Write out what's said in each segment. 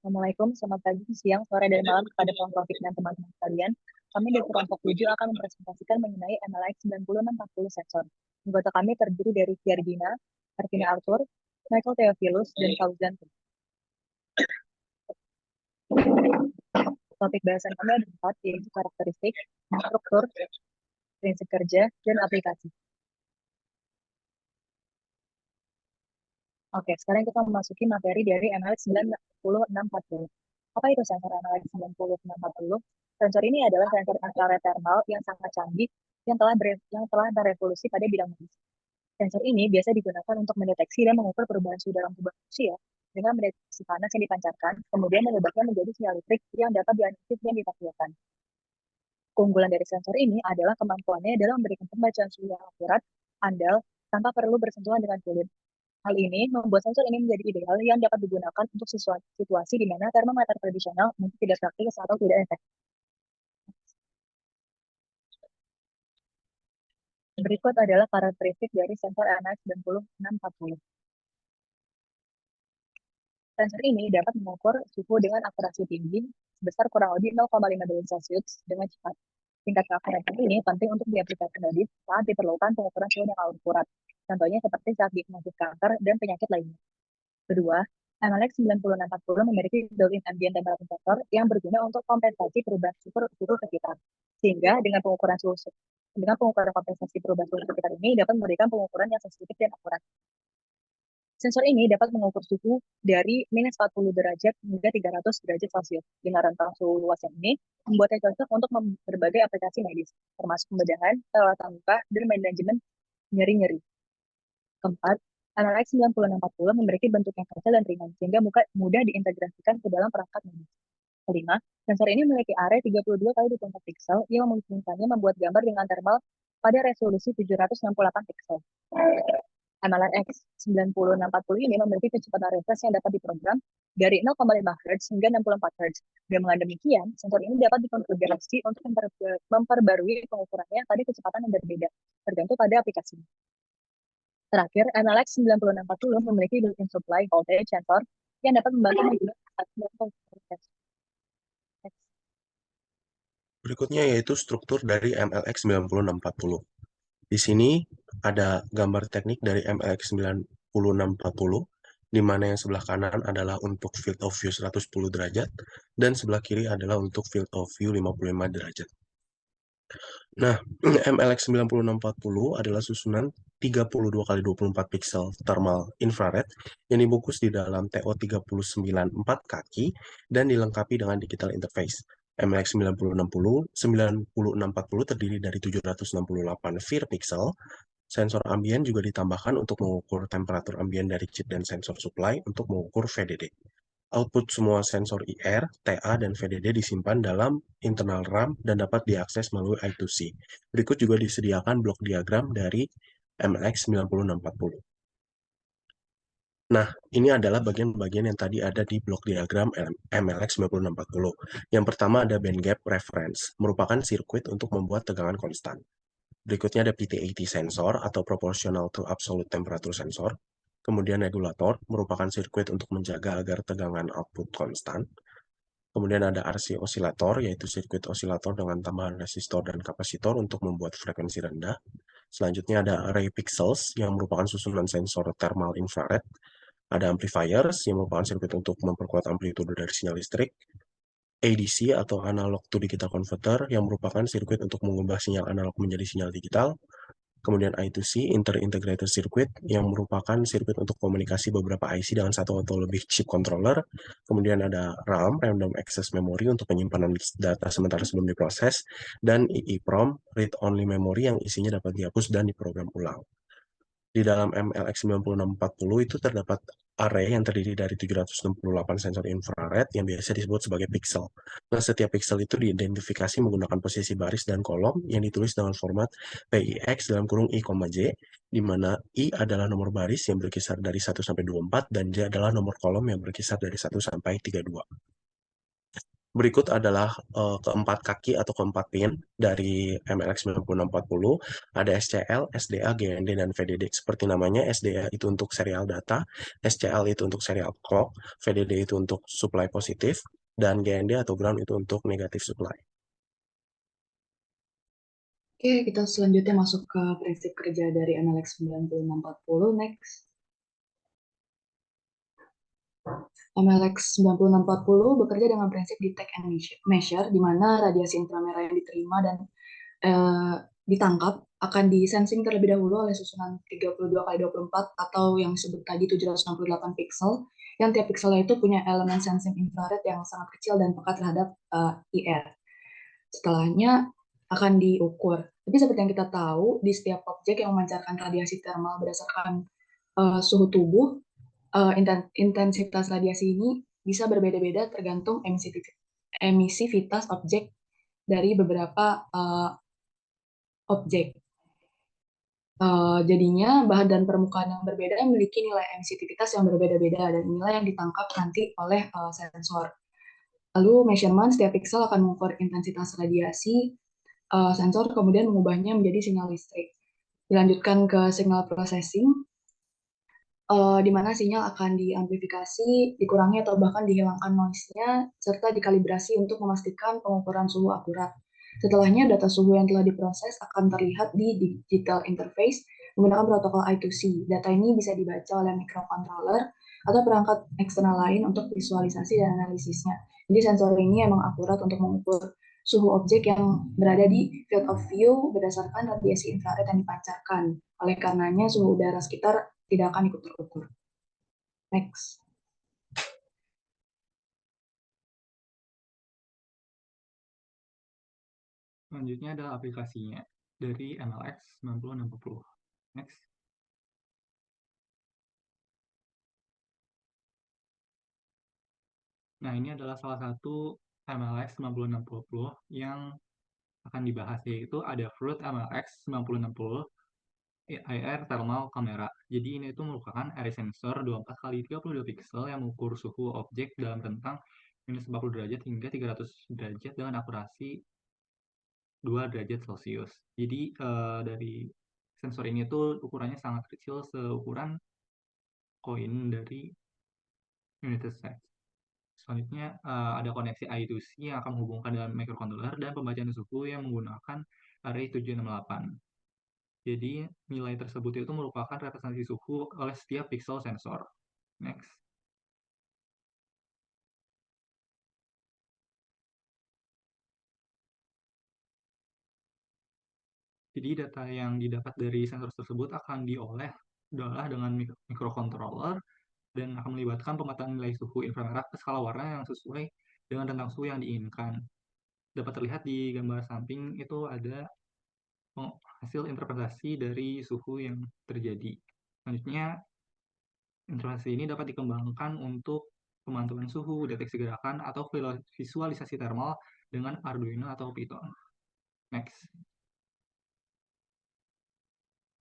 Assalamualaikum, selamat pagi, siang, sore, dan malam kepada Topik dan teman-teman sekalian. Kami dari kelompok 7 akan mempresentasikan mengenai MLX 9040 sensor. Anggota kami terdiri dari Fiardina, Artina Arthur, Michael Theophilus, dan Fauzan. Topik bahasan kami ada 4, yaitu karakteristik, struktur, prinsip kerja, dan aplikasi. Oke, sekarang kita memasuki materi dari MLX 90640. Apa itu sensor MLX 90640? Sensor ini adalah sensor infrared thermal yang sangat canggih yang telah berevolusi pada bidang medis. Sensor ini biasa digunakan untuk mendeteksi dan mengukur perubahan suhu dalam tubuh manusia dengan mendeteksi panas yang dipancarkan, kemudian mengubahnya menjadi sinyal listrik yang dapat dianalisis dan ditampilkan. Keunggulan dari sensor ini adalah kemampuannya dalam memberikan pembacaan suhu yang akurat, andal, tanpa perlu bersentuhan dengan kulit. Hal ini membuat sensor ini menjadi ideal yang dapat digunakan untuk situasi di mana termometer tradisional mungkin tidak praktis atau tidak efektif. Berikut adalah karakteristik dari sensor MX 9640. Sensor ini dapat mengukur suhu dengan akurasi tinggi sebesar kurang lebih 0,5 derajat Celcius dengan cepat. Tingkat keakuratan ini penting untuk diaplikasikan medis saat diperlukan pengukuran suhu yang akurat. Contohnya seperti saat diagnosis kanker dan penyakit lainnya. Kedua, MLX 9640 memiliki built-in ambient temperature sensor yang berguna untuk kompensasi perubahan suhu sekitar. Sehingga dengan pengukuran kompensasi perubahan suhu sekitar ini dapat memberikan pengukuran yang sensitif dan akurat. Sensor ini dapat mengukur suhu dari minus 40 derajat hingga 300 derajat Celcius. Dengan rentang suhu luas yang ini, membuatnya cocok untuk berbagai aplikasi medis, termasuk pembedahan, perawatan luka, dan manajemen nyeri-nyeri. Keempat, MLX 9640 memiliki bentuk yang kecil dan ringan, sehingga mudah diintegrasikan ke dalam perangkat medis. Kelima, sensor ini memiliki area 32 kali 24 piksel yang memungkinkannya membuat gambar dengan thermal pada resolusi 768 piksel. MLX 9640 ini memiliki kecepatan refresh yang dapat diprogram dari 0,5 Hz hingga 64 Hz. Dengan demikian, sensor ini dapat dikonfigurasi untuk memperbarui pengukurannya pada kecepatan yang berbeda, tergantung pada aplikasi. Terakhir, MLX 9640 memiliki built-in supply voltage sensor yang dapat membantu menggunakan. Berikutnya yaitu struktur dari MLX 9640. Di sini ada gambar teknik dari MLX 9640, di mana yang sebelah kanan adalah untuk field of view 110 derajat, dan sebelah kiri adalah untuk field of view 55 derajat. Nah, MLX 9640 adalah susunan 32 kali 24 piksel thermal infrared yang dibungkus di dalam TO39 4 kaki dan dilengkapi dengan digital interface. MLX 9640 terdiri dari 768 VIR pixel. Sensor ambien juga ditambahkan untuk mengukur temperatur ambien dari chip dan sensor supply untuk mengukur VDD. Output semua sensor IR, TA, dan VDD disimpan dalam internal RAM dan dapat diakses melalui I2C. Berikut juga disediakan blok diagram dari MLX 9640. Nah, ini adalah bagian-bagian yang tadi ada di blok diagram MLX 9640. Yang pertama ada band gap reference, merupakan sirkuit untuk membuat tegangan konstan. Berikutnya ada PT80 sensor atau proportional to absolute temperature sensor. Kemudian regulator, merupakan sirkuit untuk menjaga agar tegangan output konstan. Kemudian ada RC osilator, yaitu sirkuit osilator dengan tambahan resistor dan kapasitor untuk membuat frekuensi rendah. Selanjutnya ada array pixels, yang merupakan susunan sensor thermal infrared. Ada amplifiers, yang merupakan sirkuit untuk memperkuat amplitude dari sinyal listrik. ADC atau analog to digital converter, yang merupakan sirkuit untuk mengubah sinyal analog menjadi sinyal digital. Kemudian I2C, Inter-Integrated Circuit, yang merupakan sirkuit untuk komunikasi beberapa IC dengan satu atau lebih chip controller. Kemudian ada RAM, Random Access Memory, untuk penyimpanan data sementara sebelum diproses. Dan EEPROM, Read Only Memory, yang isinya dapat dihapus dan diprogram ulang. Di dalam MLX 9640 itu terdapat array yang terdiri dari 768 sensor infrared yang biasa disebut sebagai pixel. Nah, setiap pixel itu diidentifikasi menggunakan posisi baris dan kolom yang ditulis dengan format PIX dalam kurung I, J, di mana I adalah nomor baris yang berkisar dari 1 sampai 24 dan J adalah nomor kolom yang berkisar dari 1 sampai 32. Berikut adalah keempat kaki atau keempat pin dari MLX 9640. Ada SCL, SDA, GND, dan VDD. Seperti namanya, SDA itu untuk serial data, SCL itu untuk serial clock, VDD itu untuk supply positif, dan GND atau ground itu untuk negatif supply. Oke, kita selanjutnya masuk ke prinsip kerja dari MLX 9640. Next. MLX 9640 bekerja dengan prinsip detect and measure, di mana radiasi inframerah yang diterima dan ditangkap akan disensing terlebih dahulu oleh susunan 32 kali 24 atau yang disebut tadi 768 pixel, yang tiap pixelnya itu punya elemen sensing infrared yang sangat kecil dan peka terhadap IR. Setelahnya akan diukur. Tapi seperti yang kita tahu, di setiap objek yang memancarkan radiasi thermal berdasarkan suhu tubuh, intensitas radiasi ini bisa berbeda-beda tergantung emisivitas objek dari beberapa objek. Jadinya bahan dan permukaan yang berbeda memiliki nilai emisivitas yang berbeda-beda, dan inilah yang ditangkap nanti oleh sensor. Lalu measurement, setiap pixel akan mengukur intensitas radiasi, sensor kemudian mengubahnya menjadi sinyal listrik. Dilanjutkan ke signal processing, di mana sinyal akan diamplifikasi, dikurangi atau bahkan dihilangkan noise-nya, serta dikalibrasi untuk memastikan pengukuran suhu akurat. Setelahnya, data suhu yang telah diproses akan terlihat di digital interface menggunakan protokol I2C. Data ini bisa dibaca oleh microcontroller atau perangkat eksternal lain untuk visualisasi dan analisisnya. Jadi sensor ini emang akurat untuk mengukur suhu objek yang berada di field of view berdasarkan radiasi infrared yang dipancarkan. Oleh karenanya, suhu udara sekitar tidak akan ikut terukur. Next. Selanjutnya adalah aplikasinya dari MLX 9640. Next. Nah, ini adalah salah satu MLX 9640 yang akan dibahas, yaitu ada Fruit MLX 9060 IR Thermal Camera. Jadi ini itu merupakan array sensor 24 kali 32 pixel yang mengukur suhu objek dalam rentang minus 40 derajat hingga 300 derajat dengan akurasi 2 derajat Celcius. Jadi dari sensor ini tuh ukurannya sangat kecil, seukuran koin dari United States. Selanjutnya ada koneksi I2C yang akan menghubungkan dengan microcontroller dan pembacaan suhu yang menggunakan array 768. Jadi nilai tersebut itu merupakan representasi suhu oleh setiap pixel sensor. Next. Jadi data yang didapat dari sensor tersebut akan diolah dengan microcontroller dan akan melibatkan pemetaan nilai suhu inframerah ke skala warna yang sesuai dengan rentang suhu yang diinginkan. Dapat terlihat di gambar samping itu ada hasil interpretasi dari suhu yang terjadi. Selanjutnya, interpretasi ini dapat dikembangkan untuk pemantauan suhu, deteksi gerakan, atau visualisasi thermal dengan Arduino atau Python. Next.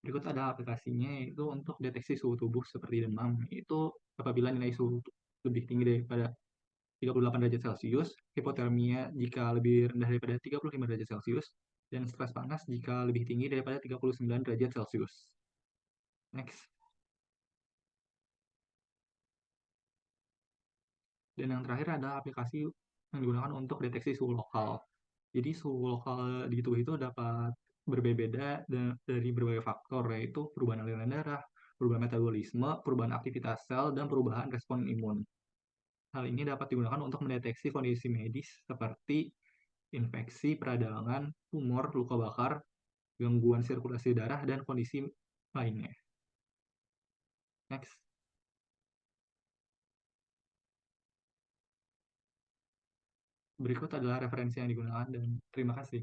Berikut ada aplikasinya, yaitu untuk deteksi suhu tubuh seperti demam. Itu apabila nilai suhu lebih tinggi daripada 38 derajat Celcius, hipotermia jika lebih rendah daripada 35 derajat Celcius, dan stres panas jika lebih tinggi daripada 39 derajat Celcius. Next. Dan yang terakhir adalah aplikasi yang digunakan untuk deteksi suhu lokal. Jadi suhu lokal di tubuh itu dapat berbeda dari berbagai faktor, yaitu perubahan aliran darah, perubahan metabolisme, perubahan aktivitas sel, dan perubahan respon imun. Hal ini dapat digunakan untuk mendeteksi kondisi medis seperti infeksi, peradangan, tumor, luka bakar, gangguan sirkulasi darah, dan kondisi lainnya. Next. Berikut adalah referensi yang digunakan, dan terima kasih.